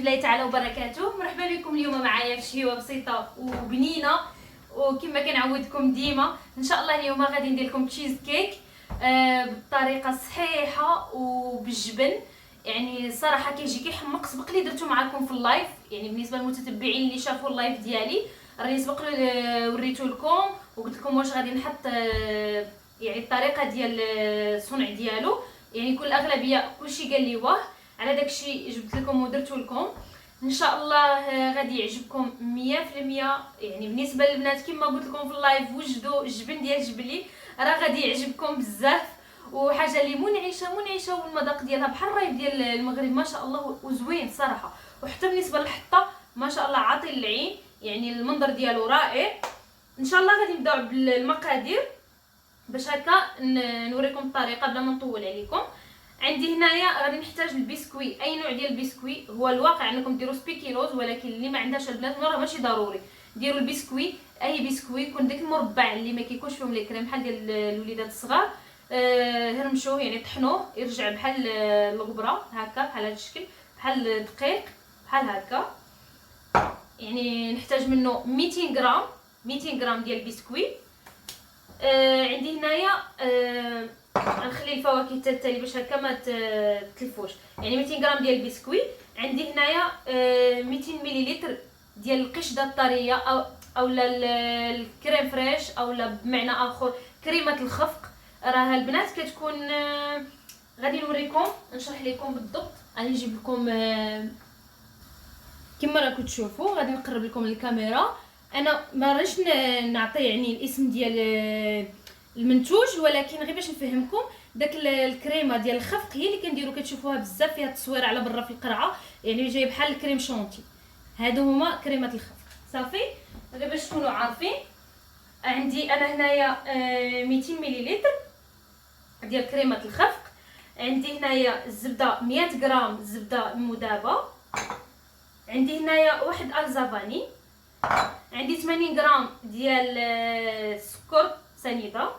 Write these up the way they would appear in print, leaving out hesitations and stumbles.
الله تعالى وبركاته. مرحبا بكم اليوم معايا في شهيوه بسيطه وبنينه، وكما كنعودكم ديما ان شاء الله اليوم غادي ندير لكم تشيز كيك بالطريقه الصحيحه وبالجبن. يعني صراحه كيجي كيحمق. سبق لي درتو معكم في اللايف، يعني بالنسبه للمتتبعين اللي شافوا اللايف ديالي راني سبق وريتو لكم وقلت لكم واش غادي نحط يعني الطريقه ديال الصنع ديالو. يعني كل الاغلبيه كلشي قال لي واه، على داكشي جبت لكم ودرتو لكم. ان شاء الله غادي يعجبكم 100%. يعني بالنسبه للبنات كما قلت لكم في اللايف، وجدوا الجبن ديال جبلي راه غادي يعجبكم بزاف، وحاجه اللي منعشه والمذاق ديالها بحال الرايب ديال المغرب ما شاء الله، وزوين صراحه. وحتى بالنسبه للحطه ما شاء الله عاطي العين، يعني المنظر ديالو رائع. ان شاء الله غادي نبداو بالمقادير باش هكا نوريكم الطريقه بلا ما نطول عليكم. عندي هنايا غادي نحتاج البسكوي، اي نوع ديال البسكوي. هو الواقع انكم ديروا سبيكيلوز، ولكن اللي ما عندهاش البنات راه ماشي ضروري ديروا البسكوي. اي بسكوي يكون داك المربع اللي ما كيكونش فيهم لي كريم بحال ديال الوليدات الصغار. هرمشوه يعني طحنوه يرجع بحال الغبره هكا، بحال هذا الشكل، بحال الدقيق بحال هكا. يعني نحتاج منه 200 غرام ديال البسكوي. عندي هنايا غنخلي الفواكه التالي باش هكا ما تلفوش. يعني 200 غرام ديال البسكوي. عندي هنايا 200 مليلتر ديال القشده الطريه او الكريم فريش، او بمعنى اخر كريمه الخفق. راه البنات كتكون غادي نوريكم نشرح لكم بالضبط. غادي نجيب لكم كما راكم تشوفوا، غادي نقرب لكم الكاميرا. انا ما رانيش نعطي يعني الاسم ديال المنتوج، ولكن غير باش نفهمكم داك الكريمه ديال الخفق هي اللي كنديروا كتشوفوها بزاف فيها التصوير على برا في القرعه، يعني جاي بحال الكريم شونتي. هادو هما كريمه الخفق صافي. غير باش تكونوا عارفين، عندي انا هنايا 200 مليلتر ديال كريمه الخفق. عندي هنايا الزبده 100 غرام زبده مذابه. عندي هنايا واحد الزافاني. عندي 80 غرام ديال السكر سنيده.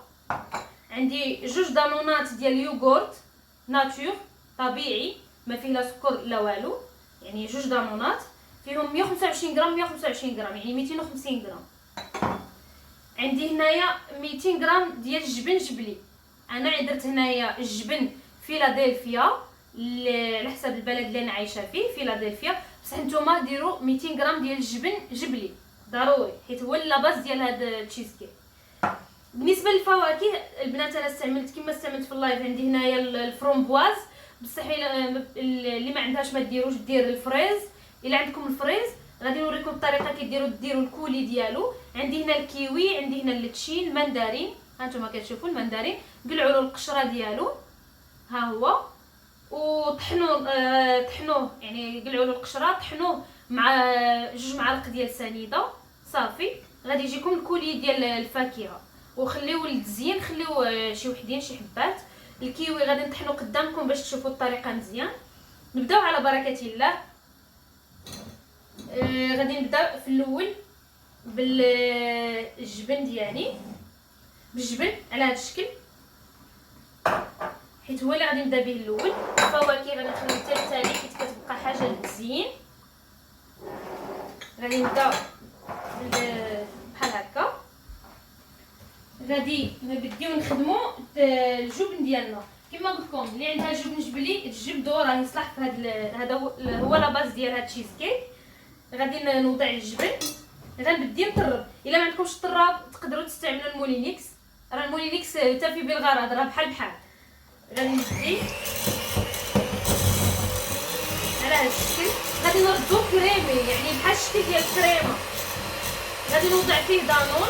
عندي 2 دانونات ديال اليوغورت ناتور طبيعي ما فيه لا سكر لا والو، يعني 2 دانونات فيهم 125 غرام يعني 250 غرام. عندي هنايا 200 غرام ديال الجبن جبلي. انا درت هنايا الجبن فيلادلفيا على حسب البلد اللي انا عايشه فيه، فيلادلفيا. بصح نتوما ديروا 200 غرام ديال الجبن جبلي ضروري، حيت هو لاباز ديال هذا التشيز كيك. بالنسبه للفواكه البنات انا استعملت كما استعملت في اللايف. عندي هنايا الفرومبواز، بصح اللي ما عندهاش ما ديروش، دير الفريز. الا عندكم الفريز غادي نوريكم الطريقه ديروا الكولي ديالو. عندي هنا الكيوي، عندي هنا اللتشي، المندارين. ها نتوما كتشوفوا المندارين، قلعوا له القشره ديالو ها هو، وطحنوه يعني قلعوا له القشره، طحنوه مع 2 معالق ديال سنيده صافي. غادي يجيكم الكولي ديال الفاكهه. وخليو للتزيين خليو شي وحدين شي حبات. الكيوي غادي نطحنو قدامكم باش تشوفوا الطريقه مزيان. نبداو على بركه الله. غادي نبدا في الاول بالجبن ديالي، بالجبن على هذا الشكل، حيت هو اللي غادي نبدا به الاول. الفواكه غادي نخليو حتى التالي حيت كتبقى حاجه للتزيين. غادي نبدا بحال هكا. غادي نبداو نخدموا الجبن ديالنا. كما قلت لكم اللي عندها جبن جبلي تجبدو، راه يصلح في هذا هو لا باز ديال هاد التشيز كيك. غادي نوضع الجبن، غنبدي نطرب. الا ما عندكمش الطراب تقدروا تستعملوا المولينيكس، راه المولينيكس تافي بالغرض، راه بحال غادي نبدي على هذا الشكل. غادي نردو كريمي، يعني بحال الشكل ديال الكريمه. غادي نوضع فيه دانون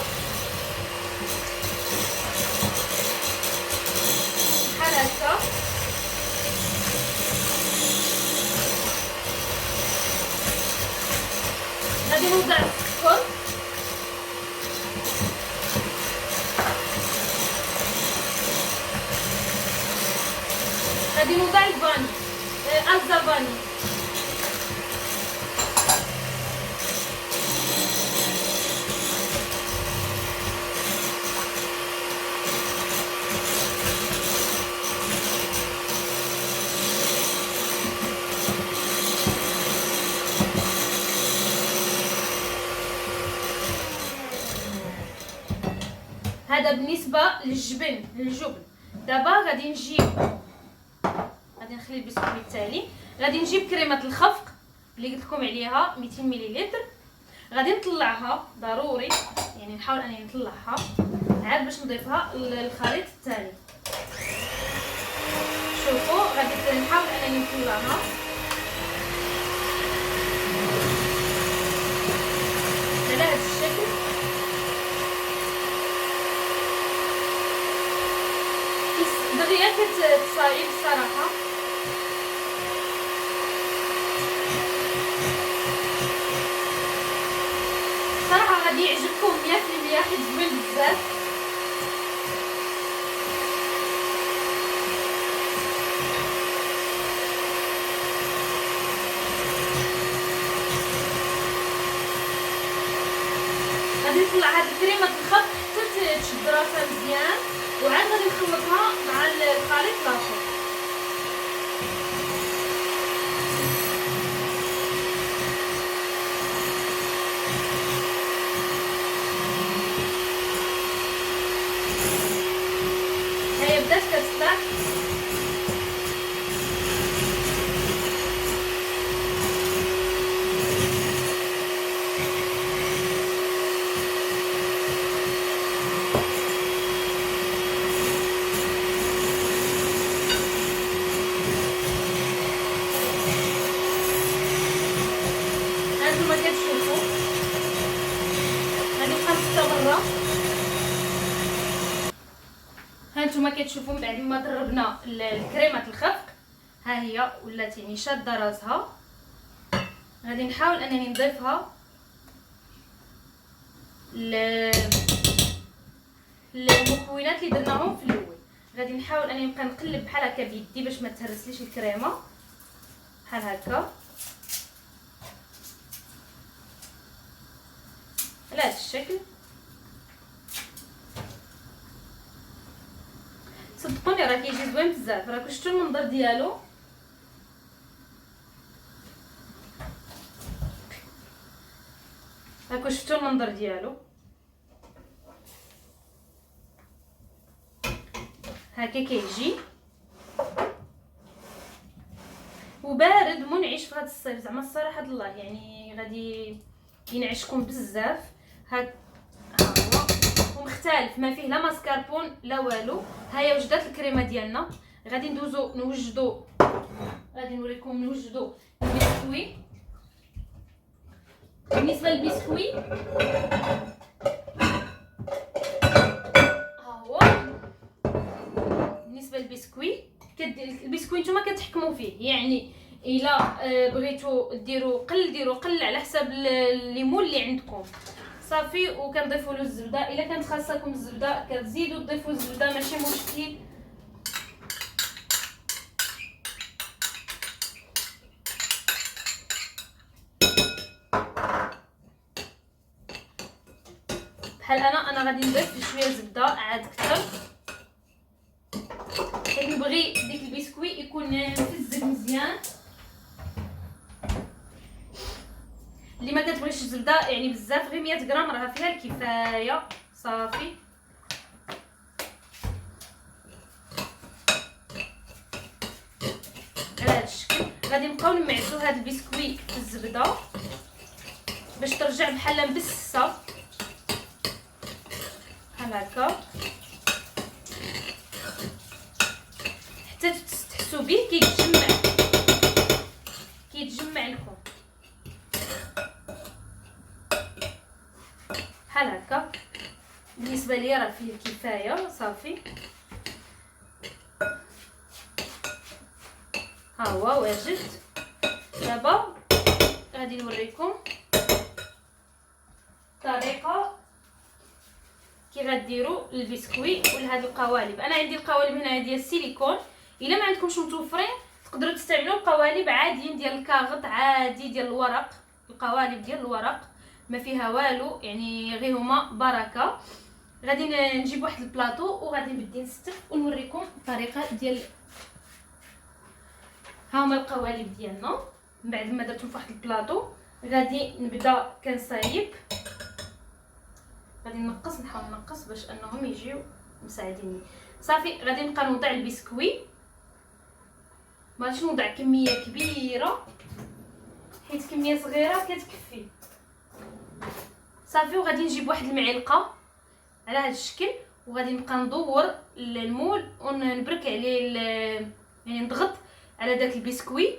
بحال هكا. غادي نوضع السكر. غادي نوضع الفاني الزافاني. هذا بالنسبه للجبن. دابا غادي نخلي البسكويت التالي. غادي نجيب كريمه الخفق اللي قلت لكم عليها 200 ملل. غادي نطلعها ضروري، يعني نحاول انني نطلعها عاد باش نضيفها للخليط الثاني. شوفوا غادي نحاول انني نطلعها على هذا الشكل. دغيا كتصايب الصراحه. صراحه غادي يعجبكم 100% حيت زوين بزاف. غادي نطلع هاد كريمه الخفق حتى تشد راسها مزيان، وعاد غادي نخلطها مع الخليط الاخر. هي بدات كتطلع. هانتوما كتشوفوا غادي نبقى مستمره. هانتوما كتشوفوا من بعد ما ضربنا الكريمه الخفق ها هي ولات يعني شاده راسها. غادي نحاول انني نضيفها المكونات اللي درناهم في الاول. غادي نحاول انني نبقى نقلب بحال هكا بيدي باش ما تهرسليش الكريمه بحال هكا على هذا الشكل. صدقوني راه كيجي زوين بزاف. راكم شفتوا المنظر ديالو؟ راكم شفتوا المنظر ديالو؟ هكا كيجي وبارد منعش في هذا الصيف. زعما الصراحه الله يعني غادي ينعشكم بزاف. ها هو ومختلف، ما فيه لا ماسكاربون لا والو. هيا وجدات الكريمه ديالنا. غادي نوجدوا غادي نوريكم نوجدوا البسكوي. بالنسبه للبسكوي ها هو. بالنسبه للبسكوي البسكوي نتوما كتحكموا فيه، يعني الا بغيتو ديروا قل على حساب الليمون اللي عندكم صافي. وكنضيفوا له الزبده. الا كانت خاصكم الزبده كتزيدوا تضيفوا الزبده ماشي مشكل. بحال انا غادي نضيف شويه زبده عاد كثر حيت نبغي ديك البسكوي يكون مفزز مزيان. اللي ما كتبغيش الزبده يعني بزاف غير 100 غرام راه فيها الكفايه صافي. على هذا الشكل غادي نبقاو نمعسوا هذا البسكوي في الزبده باش ترجع بحال مبسسه بحال هكا حتى تحسوا به كيتجمع لكم بحال هكا. بالنسبه لي راه فيه الكفايه صافي. ها هو واجد. دابا غادي نوريكم طريقه كي غديروا البسكوي ولهاد القوالب. انا عندي القوالب هنا ديال السيليكون. الا ما عندكمش متوفرين تقدروا تستعملوا القوالب عاديين ديال الكاغط عادي ديال الورق. القوالب ديال الورق ما فيها والو، يعني غير هما بركه. غادي نجيب واحد البلاطو وغادي نبدي نستف ونوريكم الطريقه ديال. ها هما القوالب ديالنا. من بعد ما درتهم في واحد البلاطو غادي نبدا كنصايب. غادي نحاول نقص باش انهم يجيو مساعديني. صافي غادي نبقى نوضع البسكوي، ما غاديش نوضع كميه كبيره حيت كميه صغيره كتكفي. صافي وغادي نجيب واحد المعلقه على هذا الشكل وغادي نبقى ندور المول ونبرك عليه يعني نضغط على داك البسكوي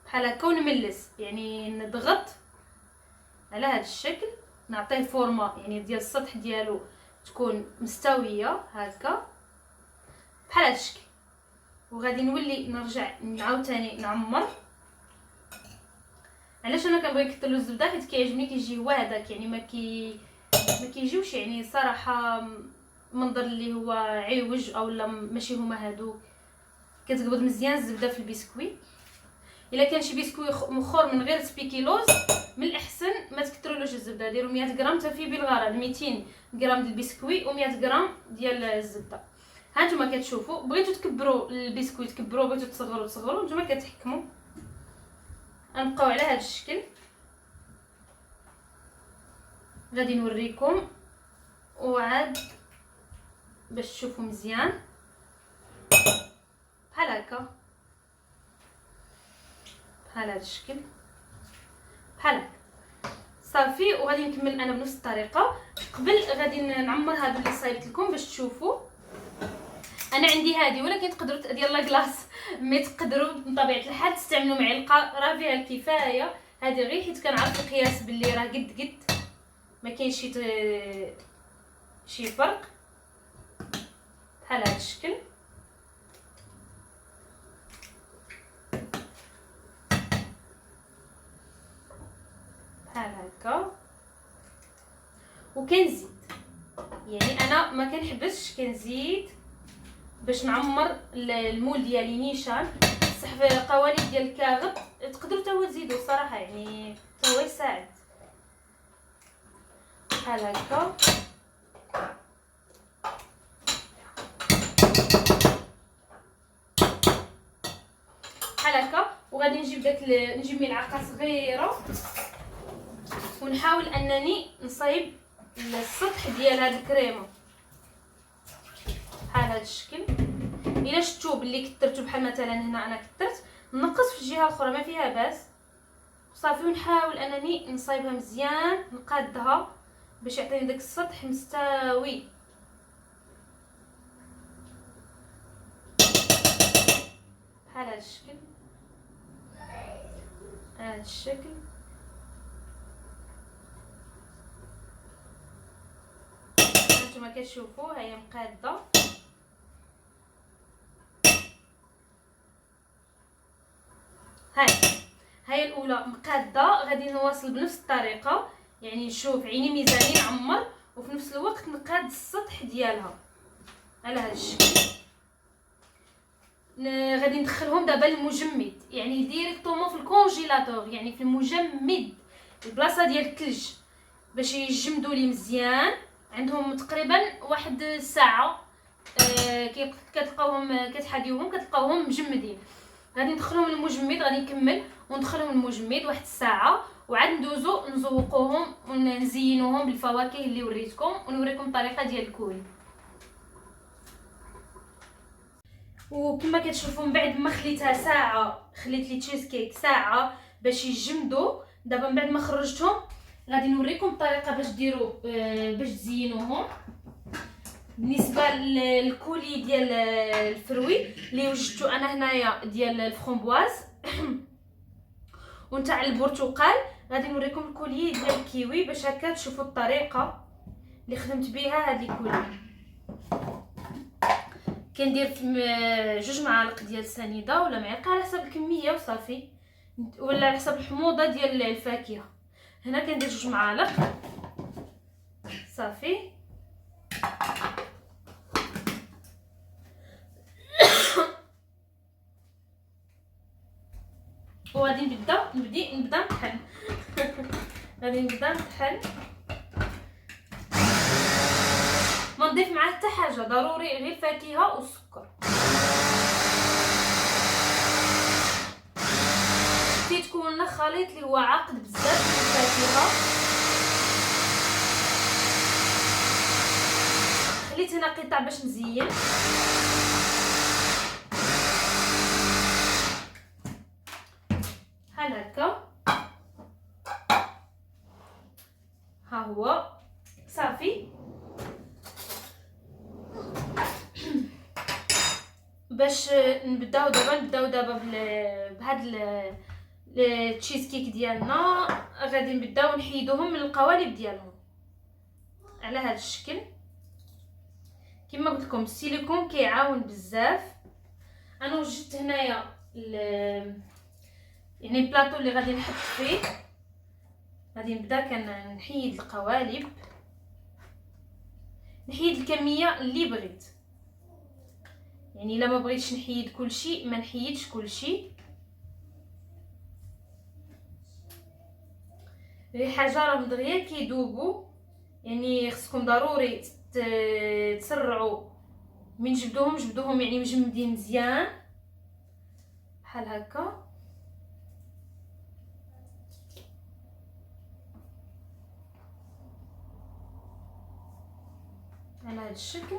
بحال هكا ونملس، يعني نضغط على هذا الشكل، نعطيه فورمه يعني ديال السطح ديالو تكون مستويه هكا بحال هذا الشكل. وغادي نولي نرجع عاوتاني نعمر. علاش انا كنبغي نكثر له الزبده؟ حيت كيعجبني كيجي هو هذاك، يعني ما كيجيوش يعني صراحه منظر اللي هو عوج او لا ماشي هما هادو. كتقبض مزيان الزبده في البسكوي. الا كان شي بسكوي مخور من غير سبيكيلوز من الاحسن ما تكثرولوش الزبده، ديروا 100 غرام تفي بالغرض، 200 غرام ديال البسكوي و100 غرام ديال الزبده. ها نتوما كتشوفوا بغيتو تكبروا البسكوي تكبروا، بغيتو تصغروا نتوما كتحكموا. غنبقاو على هذا الشكل. غادي نوريكم وعاد باش تشوفوا مزيان بحال هكا، بحال هذا الشكل بحال هكا. صافي وغادي نكمل انا بنفس الطريقه. قبل غادي نعمر هادو اللي صايبت لكم باش تشوفوا. انا عندي هذه ولكن تقدروا ديال لاكلاص، مي تقدروا بطبيعه الحال تستعملوا معلقه راه فيها الكفايه. هذه غير حيت كنعرف القياس باللي راه قد ما كاينش شي فرق. بحال هذا الشكل. بحال هكا. وكنزيد يعني انا ما كنحبسش، كنزيد باش نعمر المول ديالي نيشان. بصح في قوالب ديال الكاغط تقدروا تا هو تزيدوا صراحه، يعني تا هو يساعد. بحال هكا. بحال هكا. وغادي نجيب نجيب ملعقه صغيره ونحاول انني نصايب السطح ديال هاد الكريمه بحال هاد الشكل. الا شفتوا باللي كثرتوا بحال مثلا هنا انا كثرت، نقص في الجهه الاخرى ما فيها باس. صافي ونحاول انني نصايبها مزيان، نقادها باش يعطيني داك السطح مستوي. بحال هاد الشكل. هاد الشكل. نتوما كتشوفوا ها هي مقاده. هاي الاولى مقاده. غادي نواصل بنفس الطريقه، يعني نشوف عيني ميزاني نعمر وفي نفس الوقت نقاد السطح ديالها على هذا الشكل. غادي ندخلهم دابا المجمد، يعني ديريكتومون في الكونجيلاتور، يعني في المجمد البلاصه ديال الثلج باش يجمدوا لي مزيان. عندهم تقريبا واحد الساعه كتلقاوهم كتحاديوهم كتلقاوهم مجمدين. غادي ندخلهم المجمد، غادي نكمل وندخلهم المجمد واحد الساعه وعاد ندوزو نزوقوهم ونزينوهم بالفواكه اللي وريتكم، ونوريكم الطريقه ديال الكوي. وكما كتشوفوا من بعد ما خليتها ساعه، خليت لي تشيز كيك ساعه باش يجمدوا. دابا من بعد ما خرجتهم غادي نوريكم الطريقه باش ديروا باش تزينوهم. بالنسبه للكولي ديال الفروي اللي وجدتو انا هنايا ديال الفرامبواز ونتاع البرتقال، غادي نوريكم الكولي ديال الكيوي باش هكا تشوفوا الطريقه اللي خدمت بها هذه الكولي. كندير 2 معالق ديال سنيده ولا معلقه على حسب الكميه وصافي، ولا على حسب الحموضه ديال الفاكهه. هنا كندير 2 معالق صافي. وغادي نبدا نطحن غادي نبدا نطحن. ما نضيف معاه حتى حاجه، ضروري غير الفاكهه والسكر. تيتكون لنا خليط اللي هو عاقد بزاف من الفاكهه. قطع باش نزين. بحال هكا. ها هو صافي. باش نبداو دابا بهاد التشيز كيك ديالنا. غادي نبداو نحيدوهم من القوالب ديالهم على هذا الشكل. كما قلت لكم السيليكون كيعاون بزاف. انا وجدت هنايا يعني البلاطو اللي غادي نحط فيه. غادي نبدا كنحيد القوالب، نحيد الكميه اللي بغيت. يعني الا ما بغيتش نحيد كلشي ما نحيدش كلشي. حاجه راهم دغيا كيذوبوا، يعني خصكم ضروري تسرعوا من جبدوهم يعني مجمدين مزيان بحال هكا. على هذا الشكل.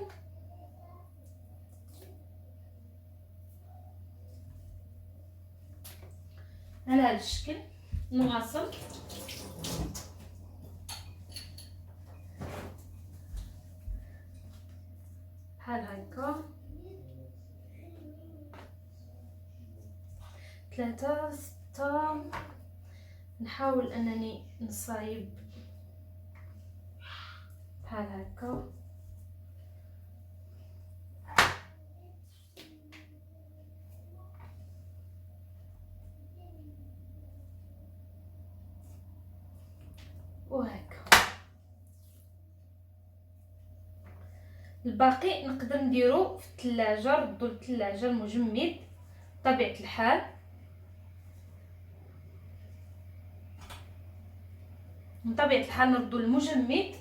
على هذا الشكل نواصل. بحال هكا 3 6. نحاول انني نصايب بحال هكا. وهكا. الباقي نقدر نديرو في الثلاجه، ردو للثلاجه المجمد بطبيعه الحال. من طبيعه الحال نردو المجمد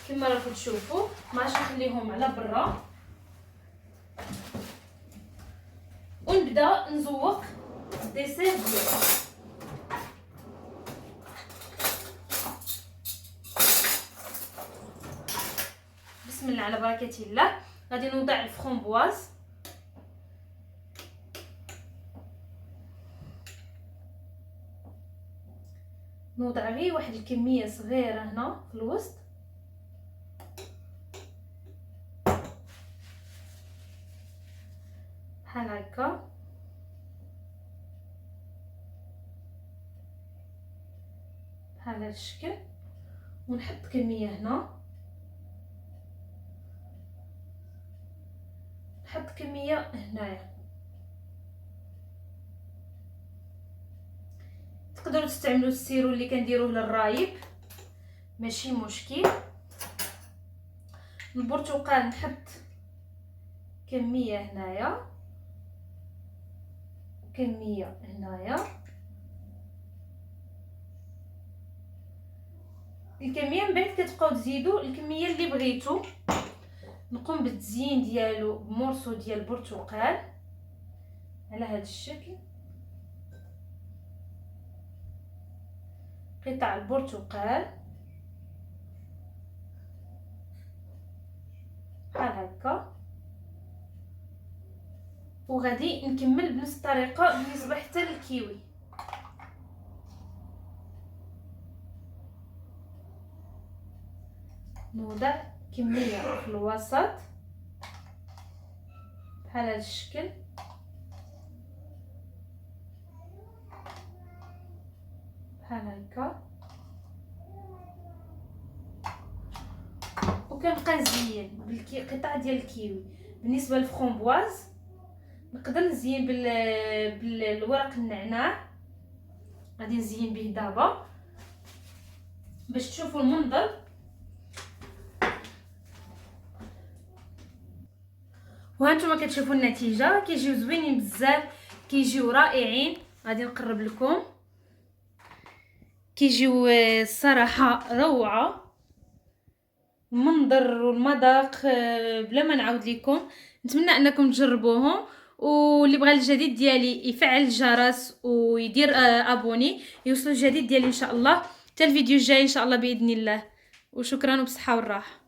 كما راكم تشوفوا. ماشي نخليهم على برا. ونبدا نزوق الديسير ديالي. بسم الله على بركه الله. غادي نوضع الفرomboise. نوضع غير واحد الكميه صغيره هنا في الوسط بحال هكا. بحال هذا الشكل. ونحط كميه هنا، نحط كميه هنايا. تقدروا تستعملوا السيرو اللي كنديروه للرايب ماشي مشكل. البرتقال نحط كميه هنايا وكميه هنايا. الكميه من بعد كتبقاو تزيدوا الكميه اللي بغيتو. نقوم بالتزيين ديالو بمورسو ديال البرتقال على هذا الشكل. قطع البرتقال بحال هكا. وغادي نكمل بنفس الطريقه بالنسبه حتى للكيوي. نوضع كميه في الوسط بحال هذا الشكل. بحال هكا. وكنبقى نزين بالقطع ديال الكيوي. بالنسبه للفرomboise نقدر نزين بالورق النعناع. غادي نزين به دابا باش تشوفوا المنظر. وهانتوما كتشوفوا النتيجه. كيجيو زوينين بزاف، كيجيو رائعين. غادي نقرب لكم. كيجيو الصراحه روعه. المنظر والمذاق بلا ما نعاود لكم. نتمنى انكم تجربوهم. واللي بغى الجديد ديالي يفعل الجرس ويدير ابوني يوصل الجديد ديالي ان شاء الله. حتى الفيديو الجاي ان شاء الله باذن الله. وشكرا وبصحه والراحه.